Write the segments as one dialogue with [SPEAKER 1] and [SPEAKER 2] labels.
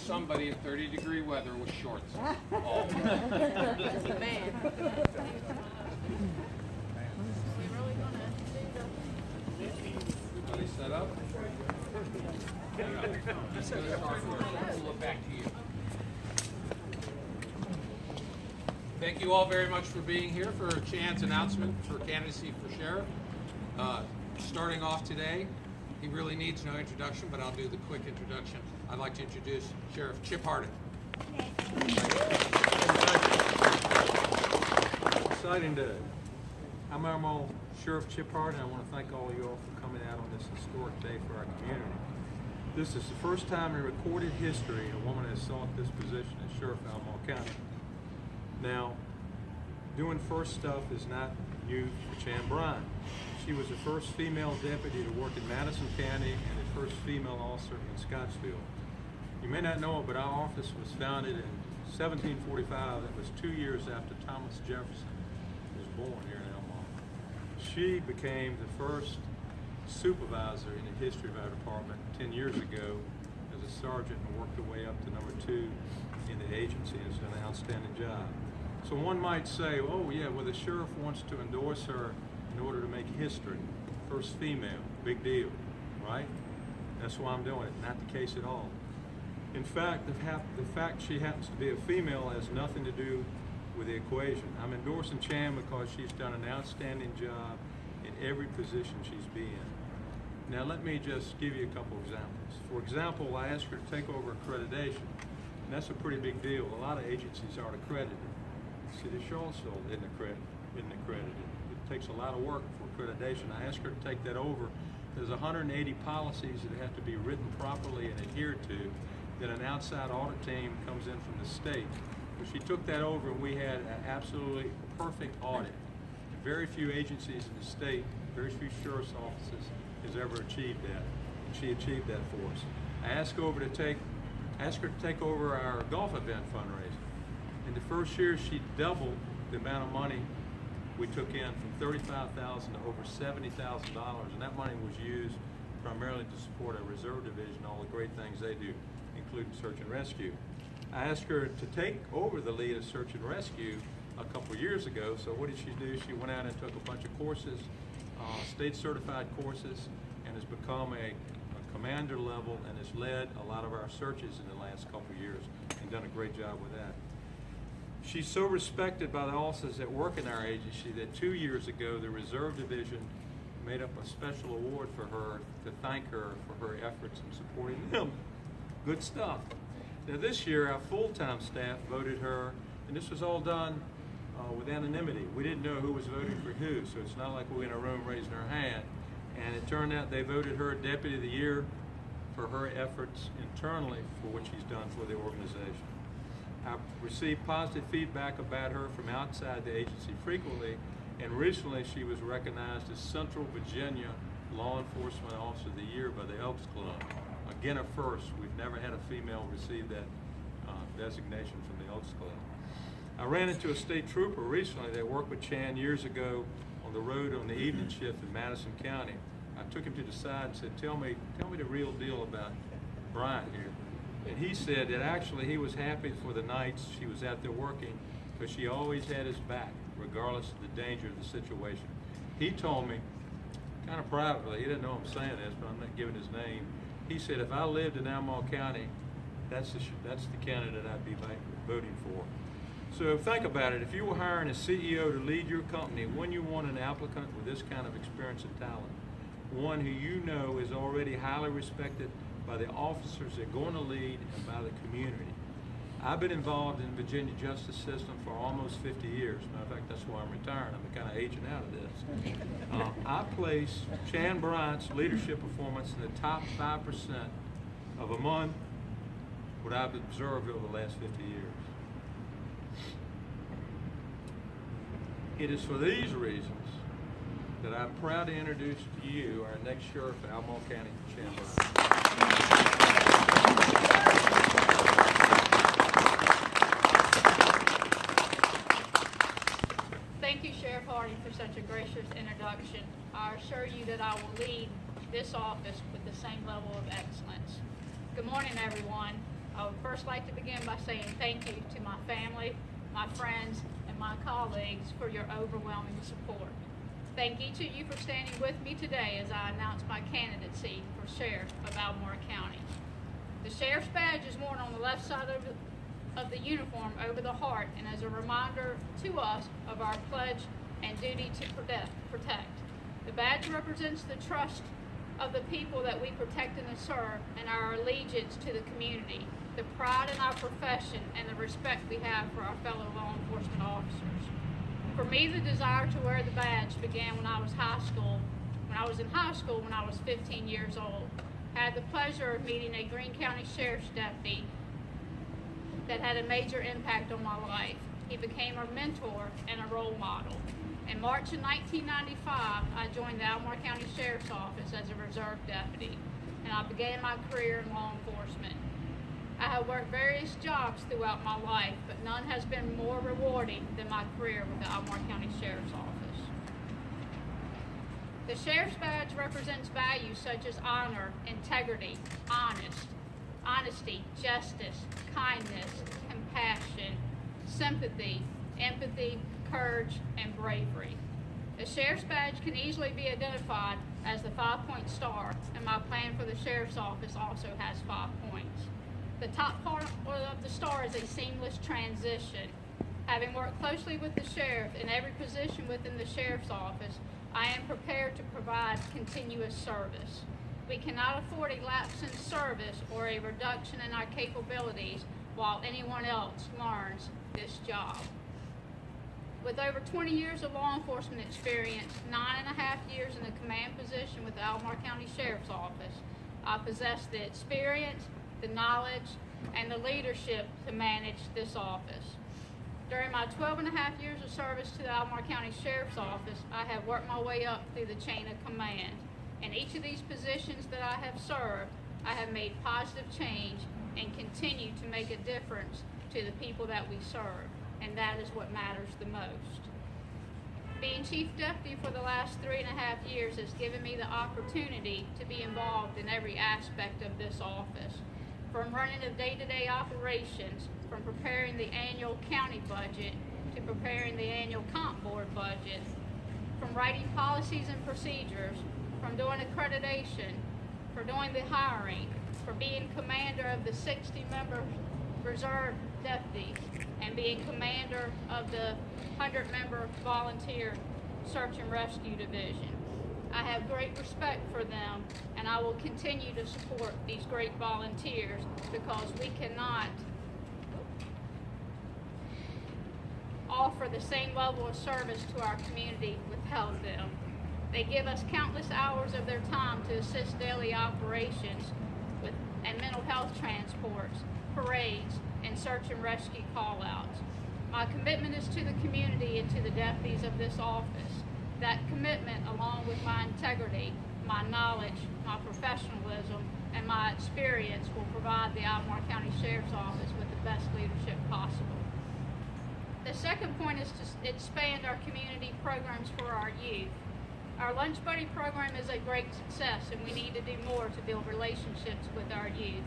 [SPEAKER 1] somebody in 30-degree weather with shorts. Oh.
[SPEAKER 2] Man.
[SPEAKER 1] Everybody set up? Just going to start first. We'll look back to you. Thank you all very much for being here for Chan's announcement for candidacy for sheriff. Starting off today, he really needs no introduction, but I'll do the quick introduction. I'd like to introduce Sheriff Chip Hardin.
[SPEAKER 3] Exciting day. I'm Admiral Sheriff Chip Hardin. I want to thank all of you all for coming out on this historic day for our community. This is the first time in recorded history a woman has sought this position as Sheriff of Albemarle County. Now, doing first stuff is not new for Chan Bryant. She was the first female deputy to work in Madison County and the first female officer in Scottsville. You may not know it, but our office was founded in 1745. That was 2 years after Thomas Jefferson was born here in Albemarle. She became the first supervisor in the history of our department 10 years ago as a sergeant and worked her way up to number 2 in the agency and has done an outstanding job. So one might say, oh yeah, well the sheriff wants to endorse her in order to make history. First female, big deal, right? That's why I'm doing it, not the case at all. In fact, the fact she happens to be a female has nothing to do with the equation. I'm endorsing Chan because she's done an outstanding job in every position she's been in. Now let me just give you a couple examples. For example, I asked her to take over accreditation, and that's a pretty big deal. A lot of agencies aren't accredited. The City of Charlottesville isn't accredited. It takes a lot of work for accreditation. I asked her to take that over. There's 180 policies that have to be written properly and adhered to. Then an outside audit team comes in from the state. But she took that over and we had an absolutely perfect audit. Very few agencies in the state, very few sheriff's offices has ever achieved that. And she achieved that for us. I asked her to take over our golf event fundraising. In the first year, she doubled the amount of money we took in from $35,000 to over $70,000, and that money was used primarily to support our reserve division, all the great things they do, including search and rescue. I asked her to take over the lead of search and rescue a couple years ago, so what did she do? She went out and took a bunch of courses, state certified courses, and has become a commander level and has led a lot of our searches in the last couple years and done a great job with that. She's so respected by the officers that work in our agency that 2 years ago the Reserve Division made up a special award for her to thank her for her efforts in supporting them. Good stuff. Now this year our full-time staff voted her, and this was all done with anonymity. We didn't know who was voting for who, so it's not like we were in a room raising our hand. And it turned out they voted her Deputy of the Year for her efforts internally for what she's done for the organization. I've received positive feedback about her from outside the agency frequently, and recently she was recognized as Central Virginia Law Enforcement Officer of the Year by the Elks Club. Again, a first. We've never had a female receive that designation from the Elks Club. I ran into a state trooper recently that worked with Chan years ago on the road on the evening shift in Madison County. I took him to the side and said, tell me the real deal about Bryant here. And he said that actually he was happy for the nights she was out there working because she always had his back, regardless of the danger of the situation. He told me, kind of privately, he didn't know I'm saying this, but I'm not giving his name. He said, if I lived in Albemarle County, that's the candidate I'd be voting for. So think about it. If you were hiring a CEO to lead your company, when you want an applicant with this kind of experience and talent, one who you know is already highly respected by the officers they're going to lead and by the community. I've been involved in the Virginia justice system for almost 50 years. Matter of fact, that's why I'm retiring. I'm kind of aging out of this. I place Chan Bryant's leadership performance in the top 5% of among what I've observed over the last 50 years. It is for these reasons that I'm proud to introduce to you our next sheriff of Albemarle County, Chan Bryant.
[SPEAKER 2] Thank you, Sheriff Hardin, for such a gracious introduction. I assure you that I will lead this office with the same level of excellence. Good morning, everyone. I would first like to begin by saying thank you to my family, my friends, and my colleagues for your overwhelming support. Thank each of you for standing with me today as I announce my candidacy for Sheriff of Albemarle County. The Sheriff's badge is worn on the left side of the uniform over the heart and as a reminder to us of our pledge and duty to protect. The badge represents the trust of the people that we protect and serve and our allegiance to the community, the pride in our profession, and the respect we have for our fellow law enforcement officers. For me, the desire to wear the badge began when I was in high school when I was 15 years old. I had the pleasure of meeting a Greene County Sheriff's deputy that had a major impact on my life. He became a mentor and a role model. In March of 1995, I joined the Albemarle County Sheriff's Office as a reserve deputy, and I began my career in law enforcement. I have worked various jobs throughout my life, but none has been more rewarding than my career with the Albemarle County Sheriff's Office. The Sheriff's badge represents values such as honor, integrity, honesty, justice, kindness, compassion, sympathy, empathy, courage, and bravery. The Sheriff's badge can easily be identified as the 5-point star, and my plan for the Sheriff's Office also has 5 points. The top part of the star is a seamless transition. Having worked closely with the Sheriff in every position within the Sheriff's Office, I am prepared to provide continuous service. We cannot afford a lapse in service or a reduction in our capabilities while anyone else learns this job. With over 20 years of law enforcement experience, 9.5 years in the command position with the Albemarle County Sheriff's Office, I possess the experience, the knowledge, and the leadership to manage this office. During my 12.5 years of service to the Albemarle County Sheriff's Office, I have worked my way up through the chain of command. In each of these positions that I have served, I have made positive change and continue to make a difference to the people that we serve, and that is what matters the most. Being Chief Deputy for the last 3.5 years has given me the opportunity to be involved in every aspect of this office, from running the day-to-day operations, from preparing the annual county budget to preparing the annual comp board budget, from writing policies and procedures, from doing accreditation, for doing the hiring, for being commander of the 60-member reserve deputies, and being commander of the 100-member volunteer search and rescue division. I have great respect for them, and I will continue to support these great volunteers because we cannot offer the same level of service to our community without them. They give us countless hours of their time to assist daily operations and mental health transports, parades, and search and rescue call-outs. My commitment is to the community and to the deputies of this office. That commitment, along with my integrity, my knowledge, my professionalism, and my experience will provide the Albemarle County Sheriff's Office with the best leadership possible. The second point is to expand our community programs for our youth. Our Lunch Buddy program is a great success, and we need to do more to build relationships with our youth.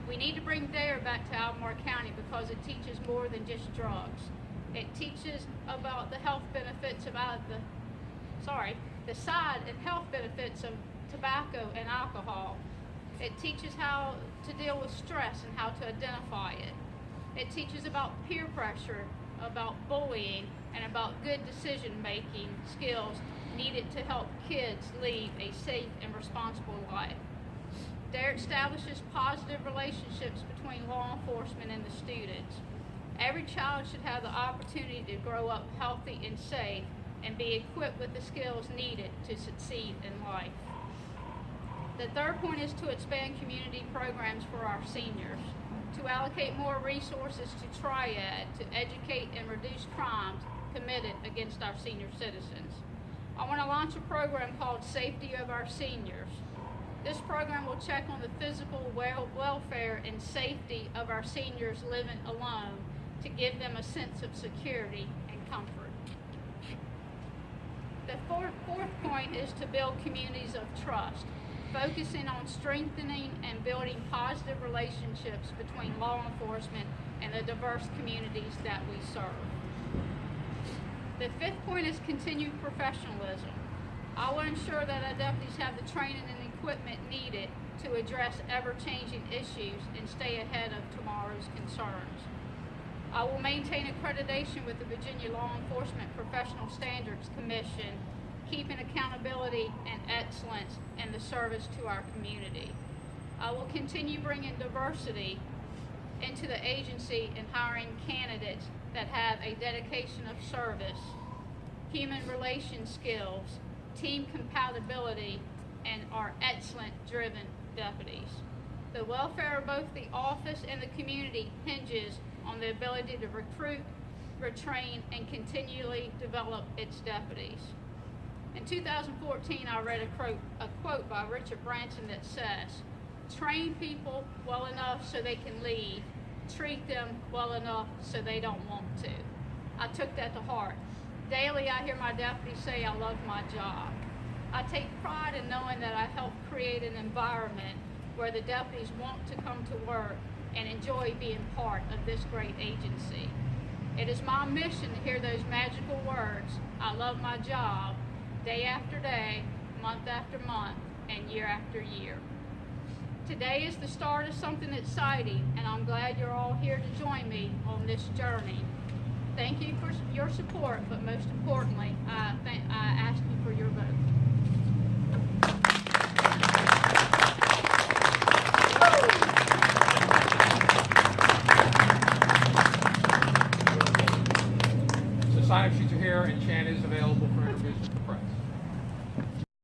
[SPEAKER 2] We need to bring DARE back to Albemarle County because it teaches more than just drugs. It teaches about the health benefits of the side and health benefits of tobacco and alcohol. It teaches how to deal with stress and how to identify it. It teaches about peer pressure, about bullying, and about good decision-making skills needed to help kids lead a safe and responsible life. DARE establishes positive relationships between law enforcement and the students. Every child should have the opportunity to grow up healthy and safe and be equipped with the skills needed to succeed in life. The third point is to expand community programs for our seniors, to allocate more resources to Triad to educate and reduce crimes committed against our senior citizens. I want to launch a program called Safety of Our Seniors. This program will check on the physical welfare and safety of our seniors living alone to give them a sense of security and comfort. The fourth point is to build communities of trust. focusing on strengthening and building positive relationships between law enforcement and the diverse communities that we serve. The fifth point is continued professionalism. I will ensure that our deputies have the training and equipment needed to address ever-changing issues and stay ahead of tomorrow's concerns. I will maintain accreditation with the Virginia Law Enforcement Professional Standards Commission, keeping accountability and excellence in the service to our community. I will continue bringing diversity into the agency and hiring candidates that have a dedication of service, human relation skills, team compatibility, and are excellent driven deputies. The welfare of both the office and the community hinges on the ability to recruit, retrain, and continually develop its deputies. In 2014, I read a quote by Richard Branson that says, "Train people well enough so they can lead, treat them well enough so they don't want to." I took that to heart. Daily, I hear my deputies say, "I love my job." I take pride in knowing that I help create an environment where the deputies want to come to work and enjoy being part of this great agency. It is my mission to hear those magical words, "I love my job," day after day, month after month, and year after year. Today is the start of something exciting, and I'm glad you're all here to join me on this journey. Thank you for your support, but most importantly, I ask you for your vote.